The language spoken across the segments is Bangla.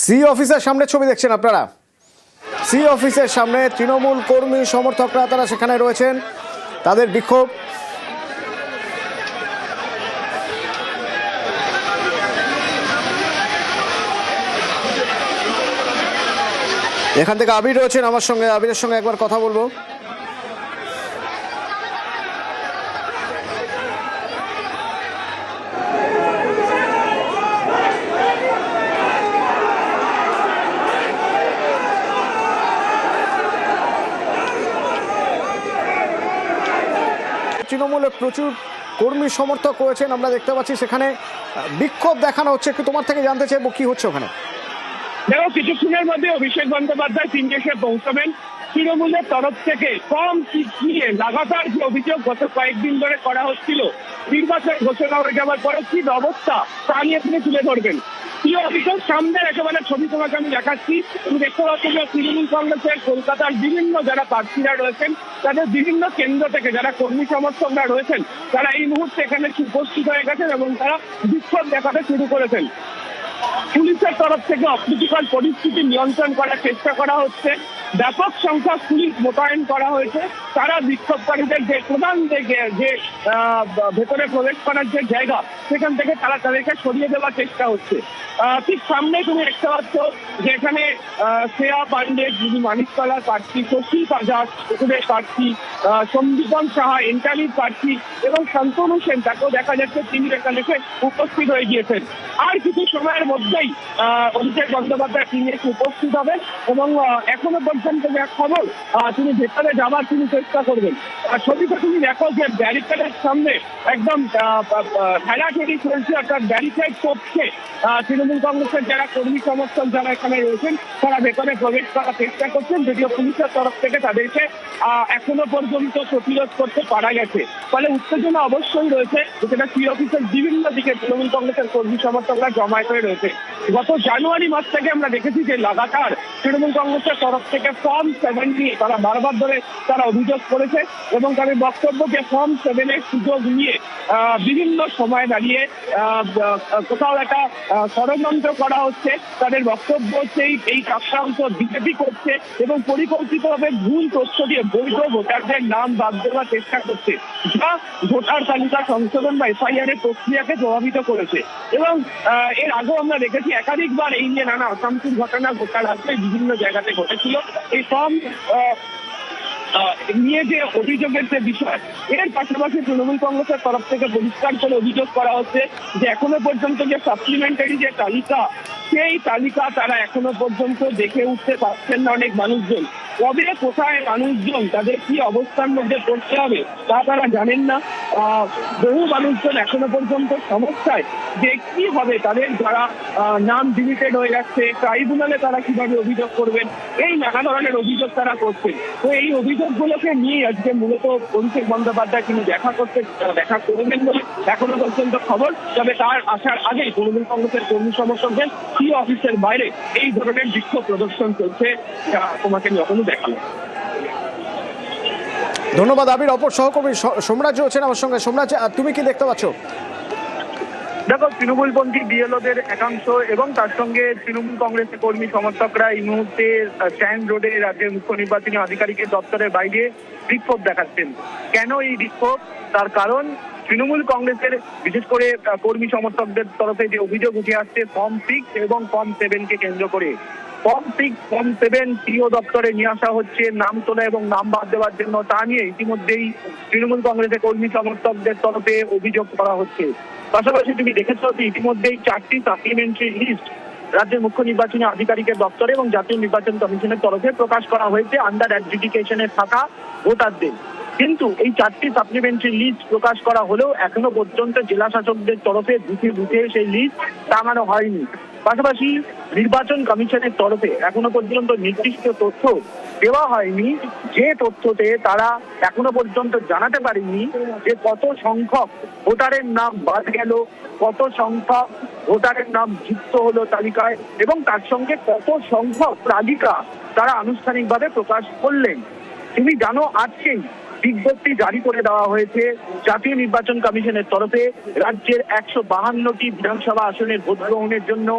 সি অফিসের সামনে ছবি দেখছেন আপনারা। সি অফিসের সামনে তৃণমূল কর্মী সমর্থকরা তারা সেখানে রয়েছেন, তাদের বিক্ষোভ। এখান থেকে আবির রয়েছেন আমার সঙ্গে, আবিরের সঙ্গে একবার কথা বলবো। তৃণমূলে প্রচুর কর্মী সমর্থক রয়েছেন, আমরা দেখতে পাচ্ছি সেখানে বিক্ষোভ দেখানো হচ্ছে। একটু তোমার থেকে জানতে চাইবো কি হচ্ছে ওখানে। দেখো, কিছুক্ষণের মধ্যে অভিষেক বন্দ্যোপাধ্যায় সিংহেশে পৌঁছাবেন। তৃণমূলের তরফ থেকে কম সিট নিয়ে লাগাতার যে অভিযোগ গত কয়েকদিন ধরে করা হচ্ছিল, নির্বাচন ঘোষণা হয়ে যাওয়ার পরে কি অবস্থা তা নিয়ে তিনি তুলে ধরবেন। প্রিয় অভিষেক সামনের একেবারে ছবি তোমাকে আমি দেখাচ্ছি। তুমি দেখতে পাচ্ছ যে তৃণমূল কংগ্রেসের কলকাতার বিভিন্ন যারা প্রার্থীরা রয়েছেন, তাদের বিভিন্ন কেন্দ্র থেকে যারা কর্মী সমর্থকরা রয়েছেন, তারা এই মুহূর্তে এখানে উপস্থিত হয়ে গেছেন এবং তারা বিক্ষোভ দেখাতে শুরু করেছেন। পুলিশের তরফ থেকে অপ্রীতিকর পরিস্থিতি নিয়ন্ত্রণ করার চেষ্টা করা হচ্ছে। ব্যাপক সংখ্যক পুলিশ মোতায়েন করা হয়েছে। তারা বিক্ষোভকারীদের যে প্রধান যে ভেতরে প্রবেশ করার যে জায়গা, সেখান থেকে তারা তাদেরকে সরিয়ে দেওয়ার চেষ্টা হচ্ছে। ঠিক সামনে তুমি দেখতে পাচ্ছ যে এখানে শ্রেয়া পাণ্ডে, যিনি মানিকতলার প্রার্থী, শশী বাজার এখানে প্রার্থী, সন্দীপন সাহা এন্টালির প্রার্থী এবং শান্তনু সেন, তাকেও দেখা যাচ্ছে তিনি এখানে উপস্থিত হয়ে গিয়েছেন। আর কিছু সময়ের মধ্যেই অভিষেক বন্দ্যোপাধ্যায় তিনি উপস্থিত হবেন এবং এখনো পর্যন্ত যে খবর তিনি ভেতরে যাবার তিনি চেষ্টা করবেন। ছবিতে তুমি দেখো যে ব্যারিকেডের সামনে একদম ঠেলাঠেলি চলছে, অর্থাৎ ব্যারিকেড করছে। তৃণমূল কংগ্রেসের যারা কর্মী সমর্থক যারা এখানে রয়েছেন, তারা ভেতরে প্রবেশ করার চেষ্টা করছেন, যদিও পুলিশের তরফ থেকে তাদেরকে এখনো পর্যন্ত প্রতিরোধ করতে পারা গেছে। ফলে উত্তেজনা অবশ্যই রয়েছে, যেটা সি অফিসের বিভিন্ন দিকে তৃণমূল কংগ্রেসের কর্মী সমর্থকরা জমায়েত হয়ে রয়েছে। গত জানুয়ারি মাস থেকে আমরা দেখেছি যে লাগাতার তৃণমূল কংগ্রেসের তরফ থেকে ফর্ম 7 নিয়ে তারা বারবার ধরে তারা অভিযোগ করেছে এবং তাদের বক্তব্য যে ফর্ম 7-এর সুযোগ নিয়ে বিভিন্ন সময় দাঁড়িয়ে কোথাও একটা ষড়যন্ত্র করা হচ্ছে। তাদের বক্তব্য হচ্ছে এই চক্রান্ত বিজেপি করছে এবং পরিকল্পিতভাবে ভুল তথ্য দিয়ে বৈধ ভোটারদের নাম বাদ দেওয়ার চেষ্টা করছে, যা ভোটার তালিকা সংশোধন বা এফআইআর এর প্রক্রিয়াকে প্রভাবিত করেছে। এবং এর আগেও আমরা দেখেছি একাধিকবার এই নিয়ে নানা অশান্তির ঘটনা গোটা রাজ্যে বিভিন্ন জায়গাতে ঘটেছিল। এই ফর্ম নিয়ে যে অভিযোগের যে বিষয়, এর পাশাপাশি তৃণমূল কংগ্রেসের তরফ থেকে পরিষ্কার করে অভিযোগ করা হচ্ছে যে এখনো পর্যন্ত যে সাপ্লিমেন্টারি যে তালিকা, সেই তালিকা তারা এখনো পর্যন্ত দেখে উঠতে পারছেন না অনেক মানুষজন। কবে কোথায় মানুষজন তাদের কি অবস্থার মধ্যে পড়তে হবে তা তারা জানেন না। বহু মানুষজন এখনো পর্যন্ত সমস্যায় যে কি হবে তাদের, যারা নাম ডিলিটেড হয়ে যাচ্ছে, ট্রাইব্যুনালে তারা কিভাবে অভিযোগ করবেন, এই নানা ধরনের অভিযোগ তারা করছেন। তো এই অভিযোগগুলোকে নিয়ে আজকে মূলত অভিষেক বন্দ্যোপাধ্যায় তিনি দেখা করবেন বলে এখনো পর্যন্ত খবর। তবে তার আসার আগেই তৃণমূল কংগ্রেসের কর্মী সমর্থকদের সি অফিসের বাইরে এই ধরনের বিক্ষোভ প্রদর্শন চলছে, তোমাকে আমি এখনো দেখালাম। ধন্যবাদ আবির। অপর সহকর্মী সোমরাজ রয়েছেন আমার সঙ্গে। সোমরাজ, তুমি কি দেখতে পাচ্ছ? দেখো, তৃণমূলপন্থী বিএলওদের একাংশ এবং তার সঙ্গে তৃণমূল কংগ্রেসের কর্মী সমর্থকরা এই মুহূর্তে স্ট্যান্ড রোডে রাজ্যের মুখ্য নির্বাচনী আধিকারিকের দপ্তরের বাইরে বিক্ষোভ দেখাচ্ছেন। কেন এই বিক্ষোভ? তার কারণ তৃণমূল কংগ্রেসের বিশেষ করে কর্মী সমর্থকদের তরফে যে অভিযোগ উঠে আসছে ফর্ম 6 এবং ফর্ম 7-কে কেন্দ্র করে। ফর্ম 6, ফর্ম 7 টিও দপ্তরে নিয়ে আসা হচ্ছে নাম তোলা এবং নাম বাদ দেওয়ার জন্য। তা নিয়ে ইতিমধ্যেই তৃণমূল কংগ্রেসের কর্মী সমর্থকদের তরফে অভিযোগ করা হচ্ছে। পাশাপাশি তুমি দেখেছো যে ইতিমধ্যেই 4টি সাপ্লিমেন্টারি লিস্ট রাজ্যের মুখ্য নির্বাচনী আধিকারিকের দপ্তরে এবং জাতীয় নির্বাচন কমিশনের তরফে প্রকাশ করা হয়েছে আন্ডার অ্যাডজুডিকেশনে থাকা ভোটারদের। কিন্তু এই 4টি সাপ্লিমেন্টারি লিস্ট প্রকাশ করা হলেও এখনো পর্যন্ত জেলা শাসকদের তরফে বুথে সেই লিস্ট টাঙানো হয়নি। পাশাপাশি নির্বাচন কমিশনের তরফে এখনো পর্যন্ত নির্দিষ্ট তথ্য দেওয়া হয়নি, যে তথ্যতে তারা এখনো পর্যন্ত জানাতে পারেনি যে কত সংখ্যক ভোটারের নাম বাদ গেল, কত সংখ্যক ভোটারের নাম যুক্ত হলো তালিকায় এবং তার সঙ্গে কত সংখ্যক তালিকা তারা আনুষ্ঠানিকভাবে প্রকাশ করলেন। তুমি জানো, আজকেই বিজ্ঞপ্তি জারি করে দেওয়া হয়েছে জাতীয় নির্বাচন কমিশনের তরফে। রাজ্যের 152টি বিধানসভা আসনের ভোট গ্রহণের জন্য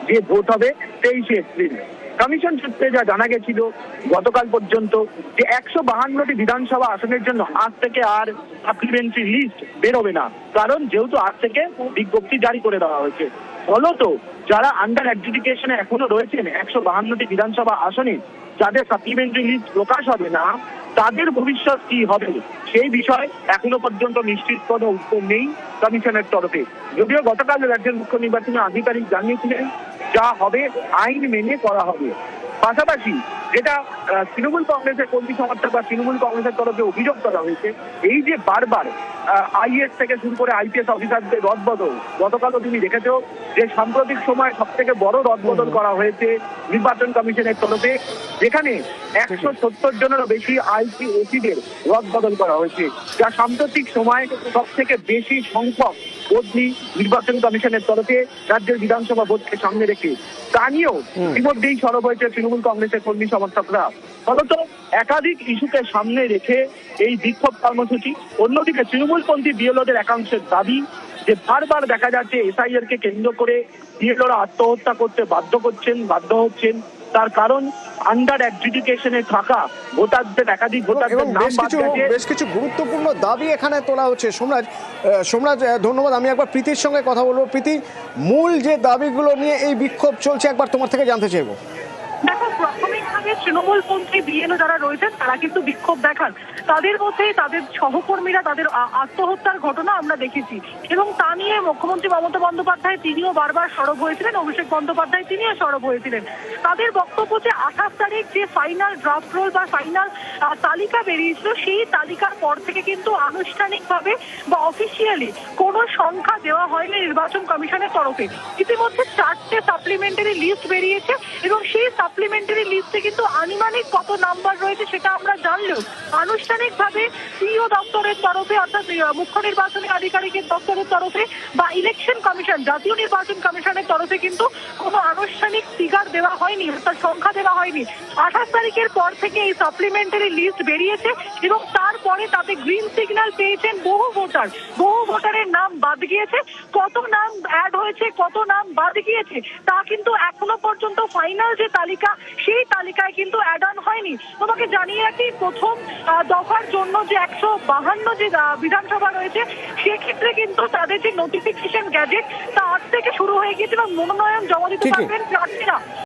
যে ভোট হবে 23শে এপ্রিল। কমিশন সূত্রে যা জানা গেছিল গতকাল পর্যন্ত যে 152টি বিধানসভা আসনের জন্য আজ থেকে আর সাপ্লিমেন্টারি লিস্ট বেরোবে না, কারণ যেহেতু আজ থেকে বিজ্ঞপ্তি জারি করে দেওয়া হয়েছে। ফলত যারা আন্ডার অ্যাডজুডিকেশনে এখনো রয়েছেন 152টি বিধানসভা আসনে, যাদের সাপ্লিমেন্টারি লিস্ট প্রকাশ হবে না, তাদের ভবিষ্যৎ কি হবে সেই বিষয়ে এখনো পর্যন্ত নিশ্চিত কোনো উত্তর নেই কমিশনের তরফে। যদিও গতকাল রাজ্যের মুখ্য নির্বাচনী আধিকারিক জানিয়েছিলেন যা হবে আইন মেনে করা হবে। পাশাপাশি যেটা তৃণমূল কংগ্রেসের কর্মী সমর্থক বা তৃণমূল কংগ্রেসের তরফে অভিযোগ করা হয়েছে, এই যে বারবার আইএস থেকে শুরু করে আইপিএস অফিসারদের রদবদল, গতকালও তুমি দেখেছো যে সাম্প্রতিক সময় সব থেকে বড় রদবদল করা হয়েছে নির্বাচন কমিশনের তরফে, যেখানে 170 জনেরও বেশি আইপিএসিদের রদবদল করা হয়েছে, যা সাম্প্রতিক সময় সব থেকে বেশি সংখ্যক বদলি নির্বাচন কমিশনের তরফে রাজ্যের বিধানসভা ভোটকে সামনে রেখে। তা নিয়েও ইতিমধ্যেই সরব হয়েছে তৃণমূল কংগ্রেসের কর্মী সমর্থকরা। ফলত একাধিক ইস্যুকে সামনে রেখে এই বিক্ষোভ কর্মসূচি। অন্যদিকে তৃণমূলপন্থী বিএলওদের একাংশের দাবি যে বারবার দেখা যাচ্ছে এসআইআর কে কেন্দ্র করে বিএলওরা আত্মহত্যা করতে বাধ্য হচ্ছেন। তার কারণ আন্ডার অ্যাডজুডিকেশনে থাকা ভোটারদের একাধিক ভোটারদের নাম বাদ গেছে। বেশ কিছু গুরুত্বপূর্ণ দাবি এখানে তোলা হচ্ছে। সোমরাজ ধন্যবাদ। আমি একবার প্রীতির সঙ্গে কথা বলবো। প্রীতি, মূল যে দাবিগুলো নিয়ে এই বিক্ষোভ চলছে একবার তোমার থেকে জানতে চাইবো। দেখো, প্রাথমিকভাবে তৃণমূলপন্থী বিএলও যারা রয়েছেন তারা কিন্তু বিক্ষোভ দেখান। তাদের মধ্যে তাদের সহকর্মীরা তাদের আত্মহত্যার ঘটনা আমরা দেখেছি, এবং তা নিয়ে মুখ্যমন্ত্রী মমতা বন্দ্যোপাধ্যায় তিনিও বারবার সরব হয়েছিলেন, অভিষেক বন্দ্যোপাধ্যায় তিনিও সরব হয়েছিলেন। তাদের বক্তব্য যে 28 তারিখ যে ফাইনাল ড্রাফট রোল বা ফাইনাল তালিকা বেরিয়েছিল, সেই তালিকার পর থেকে কিন্তু আনুষ্ঠানিকভাবে বা অফিসিয়ালি কোনো সংখ্যা দেওয়া হয়নি নির্বাচন কমিশনের তরফে। ইতিমধ্যে 4টে সাপ্লিমেন্টারি লিস্ট বেরিয়েছে, এবং সেই সাপ্লিমেন্টারি লিস্টে কিন্তু আনুমানিক কত নাম্বার রয়েছে সেটা আমরা জানলেও আনুষ্ঠানিকভাবে সিইও দপ্তরের তরফে, অর্থাৎ মুখ্য নির্বাচনী আধিকারিকের দপ্তরের তরফে বা ইলেকশন কমিশন, জাতীয় নির্বাচন কমিশনের তরফে কিন্তু কোনো আনুষ্ঠানিক ফিগার দেওয়া হয়নি, অর্থাৎ সংখ্যা দেওয়া হয়নি। 28 তারিখের পর থেকে এই সাপ্লিমেন্টারি লিস্ট বেরিয়েছে, এবং তারপরে তাতে গ্রিন সিগন্যাল পেয়েছেন বহু ভোটারের নাম বাদ গিয়েছে। কত নাম অ্যাড হয়েছে, কত নাম বাদ গিয়েছে তা কিন্তু এখনো পর্যন্ত ফাইনাল যে তালিকা, সেই তালিকায় কিন্তু অ্যাড অন হয়নি। তোমাকে জানিয়ে রাখি, প্রথম দফার জন্য যে 152 যে বিধানসভা রয়েছে, সেক্ষেত্রে কিন্তু তাদের যে নোটিফিকেশন গ্যাজেট তা আজ থেকে শুরু হয়ে গিয়েছে, এবং মনোনয়ন জমা দিতে পারবেন প্রার্থীরা।